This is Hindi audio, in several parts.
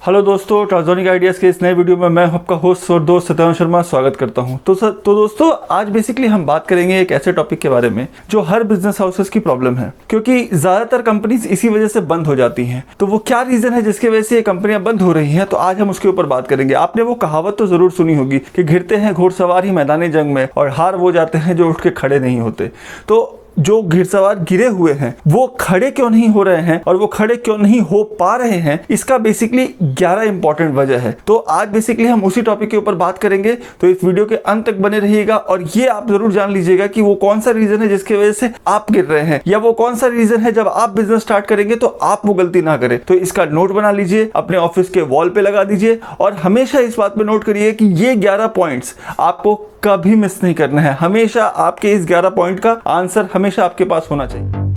हेलो दोस्तों, ट्रांसजोनिक आइडियाज़ के इस नए वीडियो में मैं आपका होस्ट और दोस्त सत्यवान शर्मा स्वागत करता हूं। तो दोस्तों, आज बेसिकली हम बात करेंगे एक ऐसे टॉपिक के बारे में जो हर बिजनेस हाउसेस की प्रॉब्लम है, क्योंकि ज़्यादातर कंपनीज इसी वजह से बंद हो जाती हैं। तो वो क्या रीज़न है जिसकी वजह से ये कंपनियां बंद हो रही हैं, तो आज हम उसके ऊपर बात करेंगे। आपने वो कहावत तो ज़रूर सुनी होगी कि घिरते हैं घुड़सवार ही मैदानी जंग में और हार वो जाते हैं जो उठ के खड़े नहीं होते। तो जो घिरसवार गिरे हुए हैं वो खड़े क्यों नहीं हो रहे हैं और वो खड़े क्यों नहीं हो पा रहे हैं, इसका बेसिकली 11 इंपॉर्टेंट वजह है। तो आज बेसिकली हम उसी टॉपिक के ऊपर बात करेंगे, तो इस वीडियो के अंत तक बने रहिएगा। और ये आप जरूर जान लीजिएगा कि वो कौन सा रीजन है जिसकी वजह से आप गिर रहे हैं, या वो कौन सा रीजन है जब आप बिजनेस स्टार्ट करेंगे तो आप वो गलती ना करें। तो इसका नोट बना लीजिए, अपने ऑफिस के वॉल पे लगा दीजिए और हमेशा इस बात पे नोट करिए कि ये 11 पॉइंट्स आपको कभी मिस नहीं करना है। हमेशा आपके इस 11 पॉइंट का आंसर हमेशा आपके पास होना चाहिए।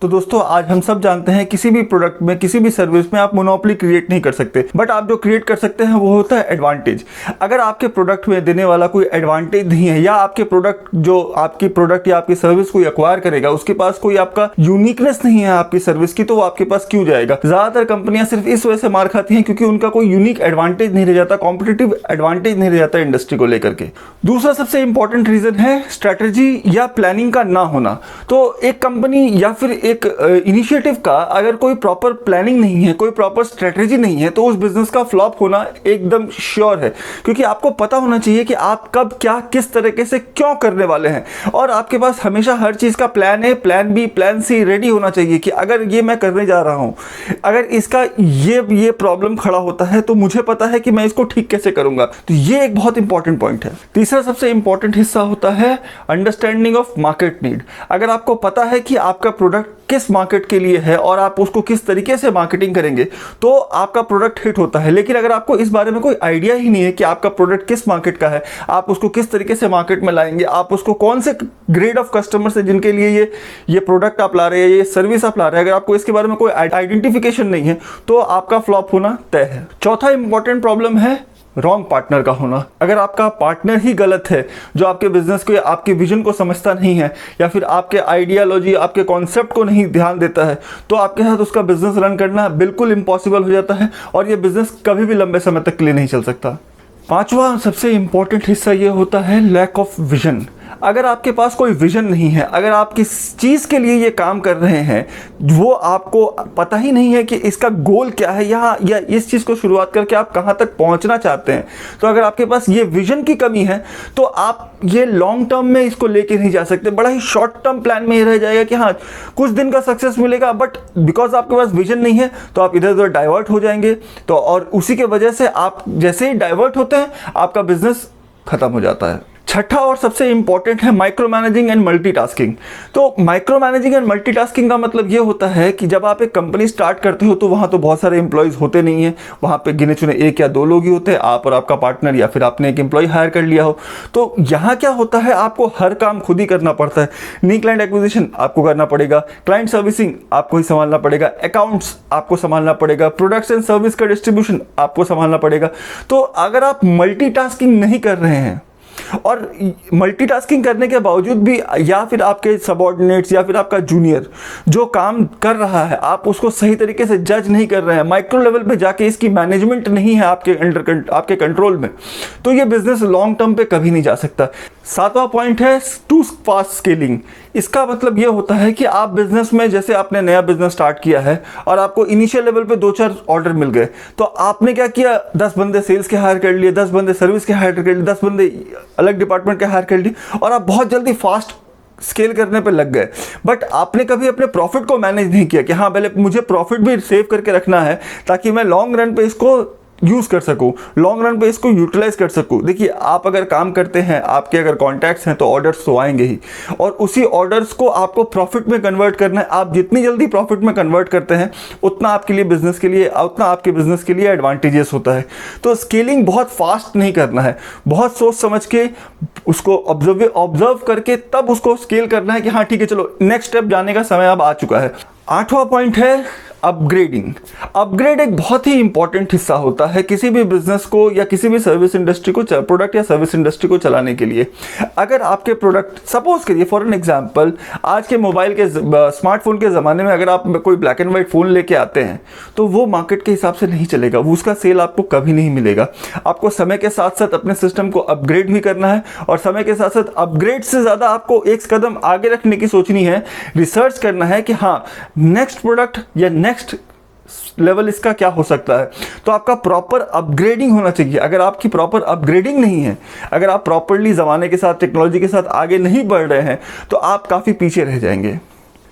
तो दोस्तों, आज हम सब जानते हैं किसी भी प्रोडक्ट में, किसी भी सर्विस में आप मोनोपोली क्रिएट नहीं कर सकते, बट आप जो क्रिएट कर सकते हैं वो होता है एडवांटेज। अगर आपके प्रोडक्ट में देने वाला कोई एडवांटेज नहीं है, या आपके प्रोडक्ट जो आपकी प्रोडक्ट या आपकी सर्विस को एक्वायर करेगा उसके पास कोई आपका यूनिकनेस नहीं है आपकी सर्विस की, तो वो आपके पास क्यों जाएगा। ज्यादातर कंपनियां सिर्फ इस वजह से मार खाती हैं क्योंकि उनका कोई यूनिक एडवांटेज नहीं रह जाता, कॉम्पिटिटिव एडवांटेज नहीं रह जाता इंडस्ट्री को लेकर के। दूसरा सबसे इंपॉर्टेंट रीजन है स्ट्रेटेजी या प्लानिंग का ना होना। तो एक कंपनी या फिर एक इनिशिएटिव का अगर कोई प्रॉपर प्लानिंग नहीं है, कोई प्रॉपर स्ट्रेटेजी नहीं है, तो उस बिजनेस का फ्लॉप होना एकदम श्योर है। क्योंकि आपको पता होना चाहिए कि आप कब क्या किस तरीके से क्यों करने वाले हैं, और आपके पास हमेशा हर चीज का plan A, plan B, plan C ready होना चाहिए कि अगर ये मैं करने जा रहा हूं, अगर इसका ये प्रॉब्लम खड़ा होता है तो मुझे पता है कि मैं इसको ठीक कैसे करूंगा। तो ये एक बहुत इंपॉर्टेंट पॉइंट है। तीसरा सबसे इंपॉर्टेंट हिस्सा होता है अंडरस्टैंडिंग ऑफ मार्केट नीड। अगर आपको पता है कि आपका प्रोडक्ट किस मार्केट के लिए है और आप उसको किस तरीके से मार्केटिंग करेंगे तो आपका प्रोडक्ट हिट होता है। लेकिन अगर आपको इस बारे में कोई आइडिया ही नहीं है कि आपका प्रोडक्ट किस मार्केट का है, आप उसको किस तरीके से मार्केट में लाएंगे, आप उसको कौन से ग्रेड ऑफ कस्टमर्स है जिनके लिए ये प्रोडक्ट आप ला रहे हैं, ये सर्विस आप ला रहे हैं, अगर आपको इसके बारे में कोई आइडेंटिफिकेशन नहीं है तो आपका फ्लॉप होना तय है। चौथा इंपॉर्टेंट प्रॉब्लम है रॉन्ग पार्टनर का होना। अगर आपका पार्टनर ही गलत है, जो आपके बिजनेस को या आपके विजन को समझता नहीं है, या फिर आपके आइडियोलॉजी, आपके कॉन्सेप्ट को नहीं ध्यान देता है, तो आपके साथ उसका बिजनेस रन करना बिल्कुल इम्पॉसिबल हो जाता है और ये बिजनेस कभी भी लंबे समय तक के लिए नहीं चल सकता। पांचवा सबसे इंपॉर्टेंट हिस्सा ये होता है लैक ऑफ विजन। अगर आपके पास कोई विजन नहीं है, अगर आप किस चीज़ के लिए ये काम कर रहे हैं, वो आपको पता ही नहीं है कि इसका गोल क्या है, या इस चीज़ को शुरुआत करके आप कहाँ तक पहुँचना चाहते हैं, तो अगर आपके पास ये विजन की कमी है तो आप ये लॉन्ग टर्म में इसको लेके नहीं जा सकते। बड़ा ही शॉर्ट टर्म प्लान में ये रह जाएगा कि हाँ कुछ दिन का सक्सेस मिलेगा, बट बिकॉज आपके पास विजन नहीं है तो आप इधर उधर डाइवर्ट हो जाएंगे। तो और उसी के वजह से आप जैसे ही डाइवर्ट होते हैं आपका बिजनेस खत्म हो जाता है। छठा और सबसे इंपॉर्टेंट है माइक्रो मैनेजिंग एंड मल्टीटास्किंग। तो माइक्रो मैनेजिंग एंड मल्टीटास्किंग का मतलब ये होता है कि जब आप एक कंपनी स्टार्ट करते हो तो वहाँ तो बहुत सारे एम्प्लॉयज़ होते नहीं हैं, वहाँ पे गिने चुने 1 या 2 लोग ही होते हैं, आप और आपका पार्टनर, या फिर आपने एक एम्प्लॉय हायर कर लिया हो। तो यहाँ क्या होता है, आपको हर काम खुद ही करना पड़ता है। न्यू क्लाइंट एक्विजिशन आपको करना पड़ेगा, क्लाइंट सर्विसिंग आपको ही संभालना पड़ेगा, अकाउंट्स आपको संभालना पड़ेगा, प्रोडक्ट्स एंड सर्विस का डिस्ट्रीब्यूशन आपको संभालना पड़ेगा। तो अगर आप मल्टीटास्किंग नहीं कर रहे हैं, और मल्टीटास्किंग करने के बावजूद भी, या फिर आपके सबऑर्डिनेट्स या फिर आपका जूनियर जो काम कर रहा है आप उसको सही तरीके से जज नहीं कर रहे हैं, माइक्रो लेवल पे जाके इसकी मैनेजमेंट नहीं है आपके कंट्रोल में, तो ये बिजनेस लॉन्ग टर्म पे कभी नहीं जा सकता। 7वां पॉइंट है टू फास्ट स्केलिंग। इसका मतलब ये होता है कि आप बिजनेस में, जैसे आपने नया बिजनेस स्टार्ट किया है और आपको इनिशियल लेवल पे 2-4 ऑर्डर मिल गए, तो आपने क्या किया, 10 बंदे सेल्स के हायर कर लिए, 10 बंदे सर्विस के हायर कर लिए, 10 बंदे अलग डिपार्टमेंट के हायर कर लिए, और आप बहुत जल्दी फास्ट स्केल करने पे लग गए। बट आपने कभी अपने प्रॉफिट को मैनेज नहीं किया कि हाँ पहले मुझे प्रॉफिट भी सेव करके रखना है ताकि मैं लॉन्ग रन पे इसको यूज़ कर सकूँ, लॉन्ग रन पे इसको यूटिलाइज कर सकूँ। देखिए, आप अगर काम करते हैं, आपके अगर कॉन्टैक्ट्स हैं तो ऑर्डर्स तो आएंगे ही, और उसी ऑर्डर्स को आपको प्रॉफिट में कन्वर्ट करना है। आप जितनी जल्दी प्रॉफिट में कन्वर्ट करते हैं उतना आपके लिए बिजनेस के लिए, उतना आपके बिजनेस के लिए एडवांटेजेस होता है। तो स्केलिंग बहुत फास्ट नहीं करना है, बहुत सोच समझ के उसको ऑब्जर्व करके तब उसको स्केल करना है कि हाँ ठीक है चलो नेक्स्ट स्टेप जाने का समय अब आ चुका है। 8वां पॉइंट है अपग्रेड एक बहुत ही इंपॉर्टेंट हिस्सा होता है किसी भी बिजनेस को या किसी भी सर्विस इंडस्ट्री को, प्रोडक्ट या सर्विस इंडस्ट्री को चलाने के लिए। अगर आपके प्रोडक्ट, सपोज करिए फॉर एन एग्जांपल, आज के मोबाइल के स्मार्टफोन के ज़माने में अगर आप कोई ब्लैक एंड वाइट फ़ोन लेके आते हैं तो वो मार्केट के हिसाब से नहीं चलेगा, वो उसका सेल आपको कभी नहीं मिलेगा। आपको समय के साथ साथ अपने सिस्टम को अपग्रेड भी करना है, और समय के साथ साथ अपग्रेड से ज़्यादा आपको एक कदम आगे रखने की सोचनी है, रिसर्च करना है कि हाँ नेक्स्ट प्रोडक्ट या नेक्स्ट लेवल इसका क्या हो सकता है। तो आपका प्रॉपर अपग्रेडिंग होना चाहिए। अगर आपकी प्रॉपर अपग्रेडिंग नहीं है, अगर आप प्रॉपरली ज़माने के साथ, टेक्नोलॉजी के साथ आगे नहीं बढ़ रहे हैं, तो आप काफ़ी पीछे रह जाएंगे।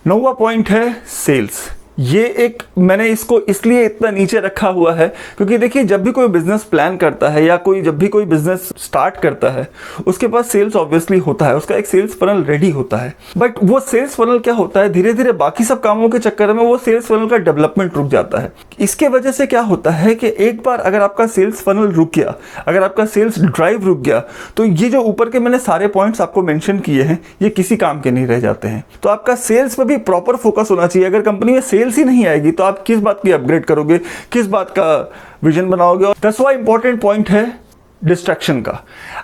9वां पॉइंट है सेल्स। ये एक, मैंने इसको इसलिए इतना नीचे रखा हुआ है क्योंकि देखिए जब भी कोई बिजनेस प्लान करता है या जब भी कोई बिजनेस स्टार्ट करता है उसके पास सेल्स ऑब्वियसली होता है, उसका एक सेल्स फनल रेडी होता है। बट वो सेल्स फनल क्या होता है, धीरे धीरे बाकी सब कामों के चक्कर में वो सेल्स फनल का डेवलपमेंट रुक जाता है। इसके वजह से क्या होता है कि एक बार अगर आपका सेल्स फनल रुक गया, अगर आपका सेल्स ड्राइव रुक गया, तो ये जो ऊपर के मैंने सारे पॉइंट्स आपको मेंशन किए हैं ये किसी काम के नहीं रह जाते हैं। तो आपका सेल्स पर भी प्रॉपर फोकस होना चाहिए। अगर कंपनी में सेल्स ही नहीं आएगी तो आप किस बात की अपग्रेड करोगे, किस बात का विजन बनाओगे। और 10वां इंपॉर्टेंट पॉइंट है डिस्ट्रैक्शन का।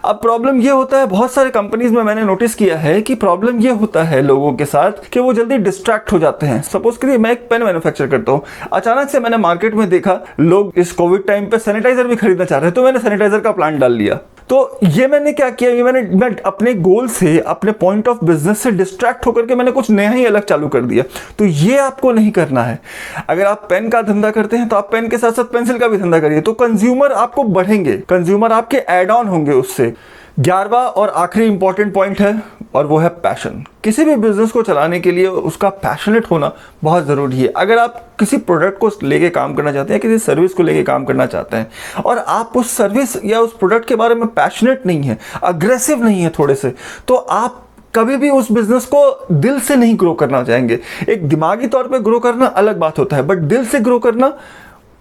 अब प्रॉब्लम ये होता है, बहुत सारे कंपनीज में मैंने नोटिस किया है कि प्रॉब्लम ये होता है लोगों के साथ कि वो जल्दी डिस्ट्रैक्ट हो जाते हैं। सपोज करिए मैं एक पेन मैन्युफैक्चर करता हूँ, अचानक से मैंने मार्केट में देखा लोग इस कोविड टाइम पे सैनिटाइजर भी खरीदना चाह रहे हैं, तो मैंने सैनिटाइजर का प्लांट डाल लिया। तो ये मैंने क्या किया, ये मैं अपने गोल से, अपने पॉइंट ऑफ बिजनेस से डिस्ट्रैक्ट होकर के मैंने कुछ नया ही अलग चालू कर दिया। तो ये आपको नहीं करना है। अगर आप पेन का धंधा करते हैं तो आप पेन के साथ साथ पेंसिल का भी धंधा करिए, तो कंज्यूमर आपको बढ़ेंगे, कंज्यूमर आपके ऐड ऑन होंगे उससे। 11वां और आखिरी इंपॉर्टेंट पॉइंट है और वो है पैशन। किसी भी बिजनेस को चलाने के लिए उसका पैशनेट होना बहुत ज़रूरी है। अगर आप किसी प्रोडक्ट को लेके काम करना चाहते हैं, किसी सर्विस को लेके काम करना चाहते हैं और आप उस सर्विस या उस प्रोडक्ट के बारे में पैशनेट नहीं है, अग्रेसिव नहीं है थोड़े से, तो आप कभी भी उस बिजनेस को दिल से नहीं ग्रो करना चाहेंगे। एक दिमागी तौर पे ग्रो करना अलग बात होता है, बट दिल से ग्रो करना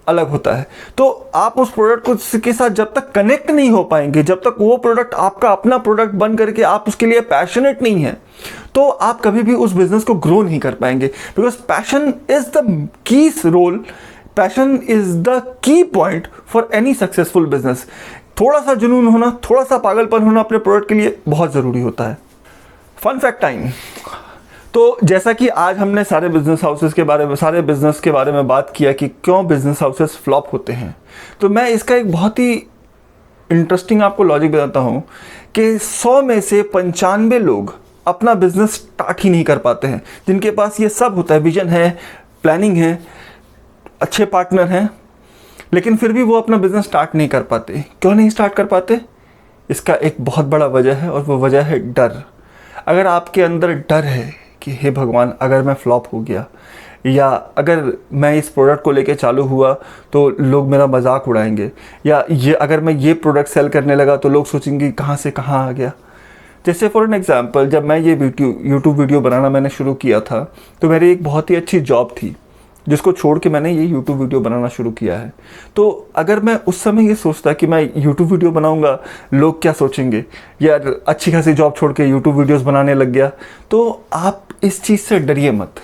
अलग होता है। तो आप उस प्रोडक्ट के साथ जब तक कनेक्ट नहीं हो पाएंगे, जब तक वो प्रोडक्ट आपका अपना प्रोडक्ट बन करके आप उसके लिए पैशनेट नहीं है, तो आप कभी भी उस बिजनेस को ग्रो नहीं कर पाएंगे। Because passion is the key role, passion is the key point for any successful business. थोड़ा सा जुनून होना, थोड़ा सा पागलपन होना अपने प्रोडक्ट के लिए बहुत ज़रूरी होता है। Fun fact time. तो जैसा कि आज हमने सारे बिजनेस हाउसेस के बारे में, सारे बिजनेस के बारे में बात किया कि क्यों बिजनेस हाउसेस फ्लॉप होते हैं, तो मैं इसका एक बहुत ही इंटरेस्टिंग आपको लॉजिक बताता हूँ कि 100 में से 95 लोग अपना बिजनेस स्टार्ट ही नहीं कर पाते हैं। जिनके पास ये सब होता है, विजन है, प्लानिंग है, अच्छे पार्टनर हैं, लेकिन फिर भी वो अपना बिजनेस स्टार्ट नहीं कर पाते। क्यों नहीं स्टार्ट कर पाते? इसका एक बहुत बड़ा वजह है और वो वजह है डर। अगर आपके अंदर डर है कि हे भगवान अगर मैं फ्लॉप हो गया, या अगर मैं इस प्रोडक्ट को लेके चालू हुआ तो लोग मेरा मजाक उड़ाएंगे, या ये अगर मैं ये प्रोडक्ट सेल करने लगा तो लोग सोचेंगे कहाँ से कहाँ आ गया। जैसे फॉर एन एग्जांपल, जब मैं ये यूट्यूब वीडियो बनाना मैंने शुरू किया था तो मेरी एक बहुत ही अच्छी जॉब थी जिसको छोड़ के मैंने ये यूट्यूब वीडियो बनाना शुरू किया है। तो अगर मैं उस समय ये सोचता कि मैं यूट्यूब वीडियो बनाऊंगा, लोग क्या सोचेंगे, यार अच्छी खासी जॉब छोड़ के यूट्यूब वीडियोस बनाने लग गया, तो आप इस चीज़ से डरिए मत।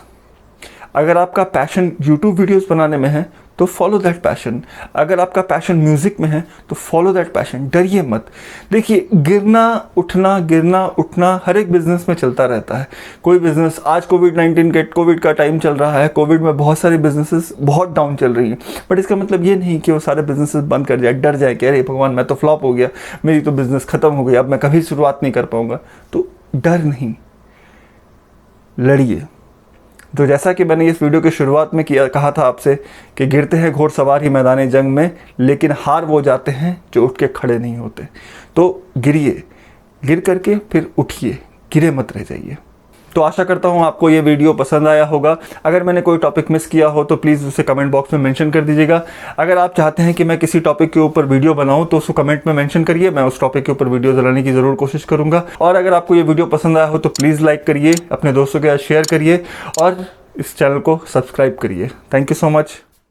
अगर आपका पैशन यूट्यूब वीडियोस बनाने में है तो फॉलो दैट पैशन। अगर आपका पैशन म्यूज़िक में है तो फॉलो दैट पैशन, डरिए मत। देखिए गिरना उठना हर एक बिजनेस में चलता रहता है। कोई बिजनेस, आज कोविड का टाइम चल रहा है, कोविड में बहुत सारी बिजनेसेस बहुत डाउन चल रही हैं, बट इसका मतलब ये नहीं कि वो सारे बिजनेसेस बंद कर जाए, डर जाए कि अरे भगवान मैं तो फ्लॉप हो गया, मेरी तो बिजनेस ख़त्म हो गई, अब मैं कभी शुरुआत नहीं कर पाऊँगा। तो डर नहीं, लड़िए। तो जैसा कि मैंने इस वीडियो की शुरुआत में कहा था आपसे कि गिरते हैं घोड़सवार ही मैदान जंग में, लेकिन हार वो जाते हैं जो उठ के खड़े नहीं होते। तो गिरिए, गिर करके फिर उठिए, गिरे मत रह जाइए। तो आशा करता हूँ आपको ये वीडियो पसंद आया होगा। अगर मैंने कोई टॉपिक मिस किया हो तो प्लीज़ उसे कमेंट बॉक्स में मेंशन कर दीजिएगा। अगर आप चाहते हैं कि मैं किसी टॉपिक के ऊपर वीडियो बनाऊं तो उसको कमेंट में मेंशन करिए, मैं उस टॉपिक के ऊपर वीडियो बनाने की ज़रूर कोशिश करूँगा। और अगर आपको ये वीडियो पसंद आया हो तो प्लीज़ लाइक करिए, अपने दोस्तों के साथ शेयर करिए और इस चैनल को सब्सक्राइब करिए। Thank you so much.